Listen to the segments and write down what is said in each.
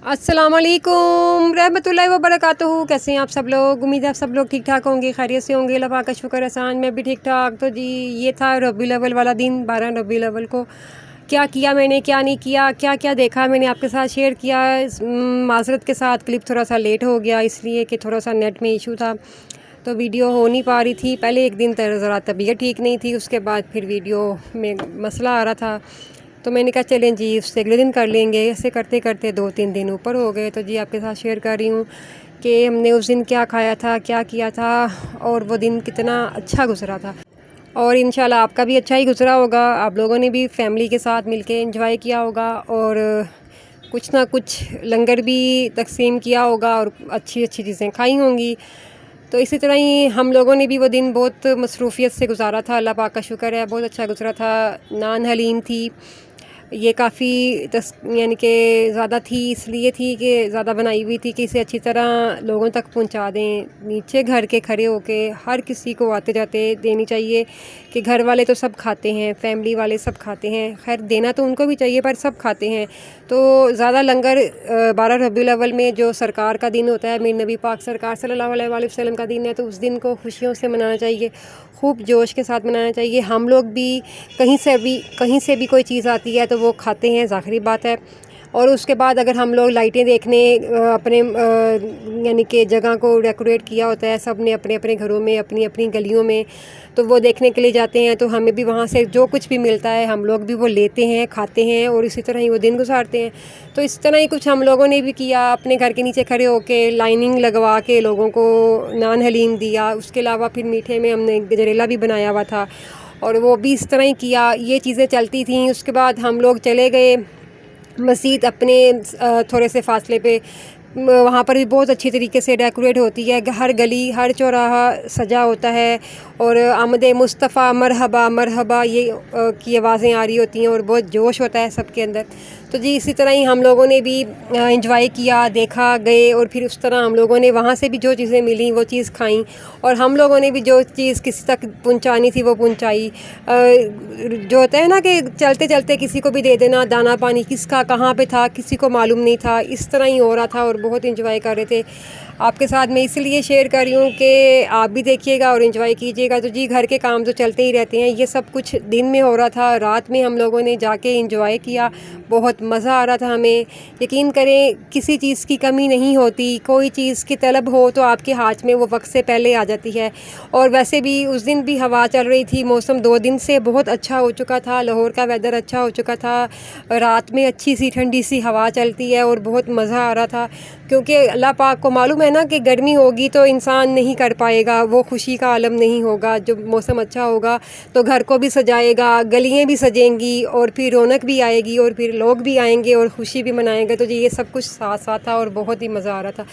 अस्सलामुअलैकुम रहमतुल्लाहि व बरकातुहू। कैसे हैं आप सब लोग? उम्मीद है आप सब लोग ठीक ठाक होंगे, खैरियत से होंगे। अल्लाह पाक का शुक्र एहसान, मैं भी ठीक ठाक। तो जी ये था रबीउल अव्वल वाला दिन, 12 रबीउल अव्वल को क्या किया मैंने, क्या नहीं किया, क्या क्या देखा मैंने आपके साथ शेयर किया। माज़रत के साथ क्लिप थोड़ा सा लेट हो गया, इसलिए कि थोड़ा सा नेट में इशू था तो वीडियो हो नहीं पा रही थी। पहले एक दिन ज़रा तबीयत ठीक नहीं थी, उसके बाद फिर वीडियो में मसला आ रहा था तो मैंने कहा चलें जी उससे अगले दिन कर लेंगे। ऐसे करते करते 2-3 दिन ऊपर हो गए। तो जी आपके साथ शेयर कर रही हूँ कि हमने उस दिन क्या खाया था, क्या किया था और वो दिन कितना अच्छा गुजरा था। और इंशाल्लाह आपका भी अच्छा ही गुजरा होगा। आप लोगों ने भी फैमिली के साथ मिलके एंजॉय किया होगा और कुछ ना कुछ लंगर भी तकसीम किया होगा और अच्छी अच्छी चीज़ें खाई होंगी। तो इसी तरह ही हम लोगों ने भी वो दिन बहुत मसरूफ़ियत से गुजारा था। अल्लाह पाक का शुक्र है, बहुत अच्छा गुजरा था। नान हलीम थी, ये काफ़ी यानी कि ज़्यादा थी, इसलिए थी कि ज़्यादा बनाई हुई थी कि इसे अच्छी तरह लोगों तक पहुंचा दें। नीचे घर के खड़े होके हर किसी को आते जाते देनी चाहिए कि घर वाले तो सब खाते हैं, फैमिली वाले सब खाते हैं, खैर देना तो उनको भी चाहिए पर सब खाते हैं। तो ज़्यादा लंगर 12 रबीउल अव्वल में जो सरकार का दिन होता है, मेरे नबी पाक सरकार सल्लल्लाहु अलैहि वसल्लम का दिन है, तो उस दिन को खुशियों से मनाना चाहिए, खूब जोश के साथ मनाना चाहिए। हम लोग भी कहीं से भी कोई चीज़ आती है तो वो खाते हैं, ज़ाहिरी बात है। और उसके बाद अगर हम लोग लाइटें देखने अपने यानी कि जगह को डेकोरेट किया होता है, सब ने अपने अपने घरों में, अपनी अपनी गलियों में, तो वो देखने के लिए जाते हैं। तो हमें भी वहाँ से जो कुछ भी मिलता है हम लोग भी वो लेते हैं, खाते हैं और इसी तरह ही वो दिन गुजारते हैं। तो इस तरह ही कुछ हम लोगों ने भी किया, अपने घर के नीचे खड़े होके लाइनिंग लगवा के लोगों को नान हलीम दिया। उसके अलावा फिर मीठे में हमने गजरेला भी बनाया हुआ था और वो भी इस तरह ही किया। ये चीज़ें चलती थीं। उसके बाद हम लोग चले गए मस्जिद अपने थोड़े से फासले पे, वहाँ पर भी बहुत अच्छी तरीके से डेकोरेट होती है। हर गली हर चौराहा सजा होता है और आमद मुस्तफ़ा मरहबा मरहबा ये की आवाज़ें आ रही होती हैं और बहुत जोश होता है सबके अंदर। तो जी इसी तरह ही हम लोगों ने भी इंजॉय किया, देखा, गए और फिर उस तरह हम लोगों ने वहाँ से भी जो चीज़ें मिली वो चीज़ खाई और हम लोगों ने भी जो चीज़ किसी तक पहुँचानी थी वो पहुँचाई। जो होता है ना कि चलते चलते किसी को भी दे देना दाना पानी, किसका कहाँ पे था किसी को मालूम नहीं था, इस तरह ही हो रहा था और बहुत इंजॉय कर रहे थे। आपके साथ मैं इसलिए शेयर कर रही हूँ कि आप भी देखिएगा और इन्जॉय कीजिएगा। तो जी घर के काम तो चलते ही रहते हैं, ये सब कुछ दिन में हो रहा था, रात में हम लोगों ने जाके इंजॉय किया, बहुत मज़ा आ रहा था हमें। यकीन करें किसी चीज़ की कमी नहीं होती, कोई चीज़ की तलब हो तो आपके हाथ में वो वक्त से पहले आ जाती है। और वैसे भी उस दिन भी हवा चल रही थी, मौसम 2 दिन से बहुत अच्छा हो चुका था, लाहौर का वेदर अच्छा हो चुका था, रात में अच्छी सी ठंडी सी हवा चलती है और बहुत मज़ा आ रहा था। क्योंकि अल्लाह पाक को मालूम है ना कि गर्मी होगी तो इंसान नहीं कर पाएगा, वो खुशी का आलम नहीं होगा। जब मौसम अच्छा होगा तो घर को भी सजाएगा, गलियाँ भी सजेंगी और फिर रौनक भी आएगी और फिर लोग भी आएंगे और ख़ुशी भी मनाएंगे। तो जी ये सब कुछ साथ साथ था और बहुत ही मज़ा आ रहा था।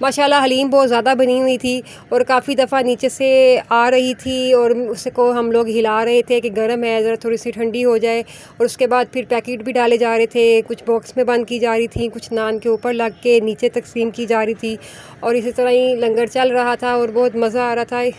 माशाल्लाह हलीम बहुत ज़्यादा बनी हुई थी और काफ़ी दफ़ा नीचे से आ रही थी और उसको हम लोग हिला रहे थे कि गर्म है, ज़रा थोड़ी सी ठंडी हो जाए। और उसके बाद फिर पैकेट भी डाले जा रहे थे, कुछ बॉक्स में बंद की जा रही थी, कुछ नान के ऊपर लग के नीचे तकसीम की जा रही थी और इसी तरह ही लंगर चल रहा था और बहुत मज़ा आ रहा था।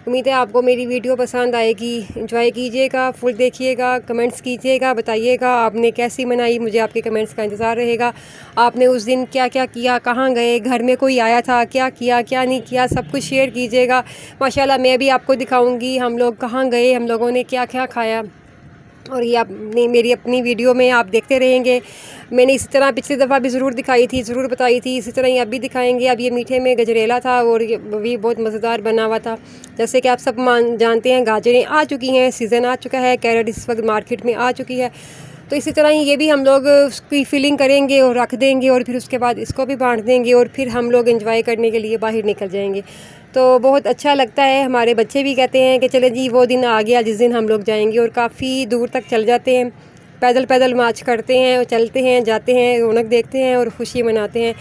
उम्मीद है आपको मेरी वीडियो पसंद आएगी, एंजॉय कीजिएगा, फुल देखिएगा, कमेंट्स कीजिएगा, बताइएगा आपने कैसी मनाई, मुझे आपके कमेंट्स का इंतज़ार रहेगा। आपने उस दिन क्या क्या किया, कहाँ गए, घर में कोई आया था, क्या किया क्या नहीं किया, सब कुछ शेयर कीजिएगा। माशाल्लाह मैं भी आपको दिखाऊंगी हम लोग कहाँ गए, हम लोगों ने क्या क्या खाया और ये आपने मेरी अपनी वीडियो में आप देखते रहेंगे। मैंने इसी तरह पिछली दफ़ा भी ज़रूर दिखाई थी, ज़रूर बताई थी, इसी तरह ही अब भी दिखाएंगे। अब ये मीठे में गजरेला था और ये भी बहुत मज़ेदार बना हुआ था। जैसे कि आप सब जानते हैं गाजरें आ चुकी हैं, सीज़न आ चुका है, कैरेट इस वक्त मार्केट में आ चुकी है। तो इसी तरह ही ये भी हम लोग उसकी फिलिंग करेंगे और रख देंगे और फिर उसके बाद इसको भी बांट देंगे और फिर हम लोग एंजॉय करने के लिए बाहर निकल जाएंगे। तो बहुत अच्छा लगता है। हमारे बच्चे भी कहते हैं कि चले जी वो दिन आ गया जिस दिन हम लोग जाएंगे और काफ़ी दूर तक चल जाते हैं, पैदल पैदल मार्च करते हैं और चलते हैं, जाते हैं, रौनक देखते हैं और ख़ुशी मनाते हैं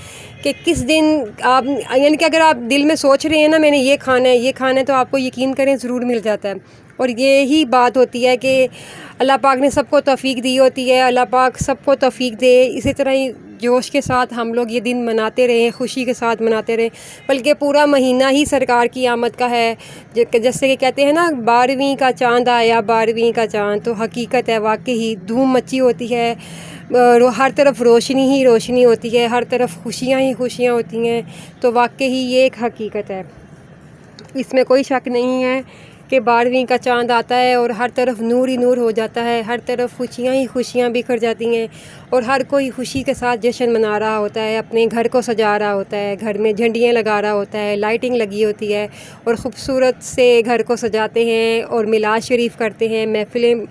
कि किस दिन आप यानी कि अगर आप दिल में सोच रहे हैं ना मैंने ये खाना है, ये खाना है, तो आपको यकीन करें ज़रूर मिल जाता है। और ये ही बात होती है कि अल्लाह पाक ने सबको तौफीक दी होती है, अल्लाह पाक सबको तौफीक दे। इसी तरह ही जोश के साथ हम लोग ये दिन मनाते रहें, ख़ुशी के साथ मनाते रहें, बल्कि पूरा महीना ही सरकार की आमद का है। जैसे कि कहते हैं ना 12वीं का चाँद आया 12वीं का चाँद, तो हकीकत है वाकई ही धूम मची होती है। हर तरफ रोशनी ही रोशनी होती है, हर तरफ खुशियाँ ही खुशियाँ होती हैं। तो वाकई ही ये एक हकीकत है, इसमें कोई शक नहीं है कि 12वीं का चाँद आता है और हर तरफ नूर ही नूर हो जाता है, हर तरफ खुशियाँ ही खुशियाँ बिखर जाती हैं और हर कोई खुशी के साथ जश्न मना रहा होता है, अपने घर को सजा रहा होता है, घर में झंडियाँ लगा रहा होता है, लाइटिंग लगी होती है और ख़ूबसूरत से घर को सजाते हैं और मिलाद शरीफ करते हैं, महफ़िलें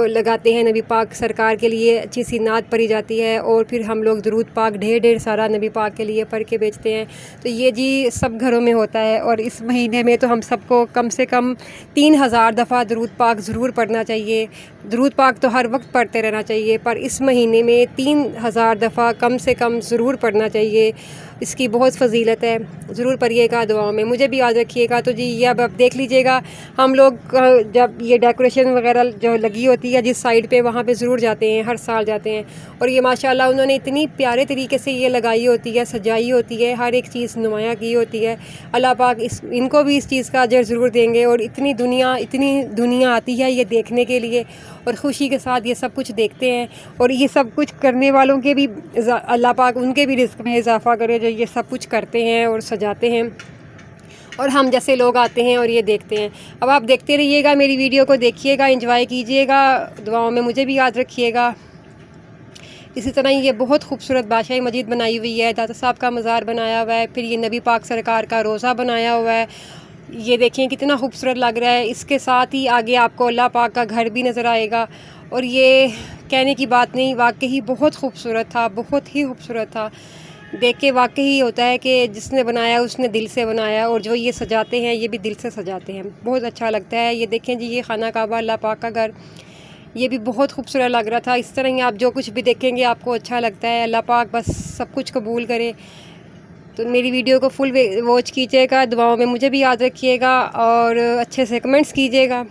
लगाते हैं, नबी पाक सरकार के लिए अच्छी सी नात पढ़ी जाती है और फिर हम लोग दुरूद पाक ढेर सारा नबी पाक के लिए पढ़ के बेचते हैं। तो ये जी सब घरों में होता है और इस महीने में तो हम सबको कम से कम 3000 दफ़ा दुरूद पाक ज़रूर पढ़ना चाहिए। दुरूद पाक तो हर वक्त पढ़ते रहना चाहिए, पर इस महीने में 3000 दफ़ा कम से कम ज़रूर पढ़ना चाहिए। इसकी बहुत फ़जीलत है, ज़रूर पढ़िएगा, दुआओं में मुझे भी याद रखिएगा। तो जी ये अब देख लीजिएगा, हम लोग जब ये डेकोरेशन वगैरह जो लगी होती है जिस साइड पे, वहाँ पे ज़रूर जाते हैं, हर साल जाते हैं। और ये माशाल्लाह उन्होंने इतनी प्यारे तरीके से ये लगाई होती है, सजाई होती है, हर एक चीज़ नुमायाँ की होती है। अल्लाह पाक इनको भी इस चीज़ का अजर ज़रूर देंगे। और इतनी दुनिया आती है ये देखने के लिए और ख़ुशी के साथ ये सब कुछ देखते हैं। और ये सब कुछ करने वालों के भी अल्लाह पाक उनके भी रिज़्क़ में इजाफ़ा करे, जो ये सब कुछ करते हैं और सजाते हैं और हम जैसे लोग आते हैं और ये देखते हैं। अब आप देखते रहिएगा, मेरी वीडियो को देखिएगा, एंजॉय कीजिएगा, दुआओं में मुझे भी याद रखिएगा। इसी तरह ये बहुत खूबसूरत बादशाही मस्जिद बनाई हुई है, दाता साहब का मज़ार बनाया हुआ है, फिर ये नबी पाक सरकार का रोज़ा बनाया हुआ है। ये देखें कितना खूबसूरत लग रहा है। इसके साथ ही आगे आपको अल्लाह पाक का घर भी नज़र आएगा और ये कहने की बात नहीं, वाकई बहुत खूबसूरत था, बहुत ही खूबसूरत था। देख के वाकई होता है कि जिसने बनाया उसने दिल से बनाया और जो ये सजाते हैं ये भी दिल से सजाते हैं, बहुत अच्छा लगता है। ये देखें जी, ये खाना काबा अल्लाह पाक का घर, ये भी बहुत खूबसूरत लग रहा था। इस तरह ही आप जो कुछ भी देखेंगे आपको अच्छा लगता है। अल्लाह पाक बस सब कुछ कबूल करे। तो मेरी वीडियो को फुल वॉच कीजिएगा, दुआओं में मुझे भी याद रखिएगा और अच्छे से कमेंट्स कीजिएगा।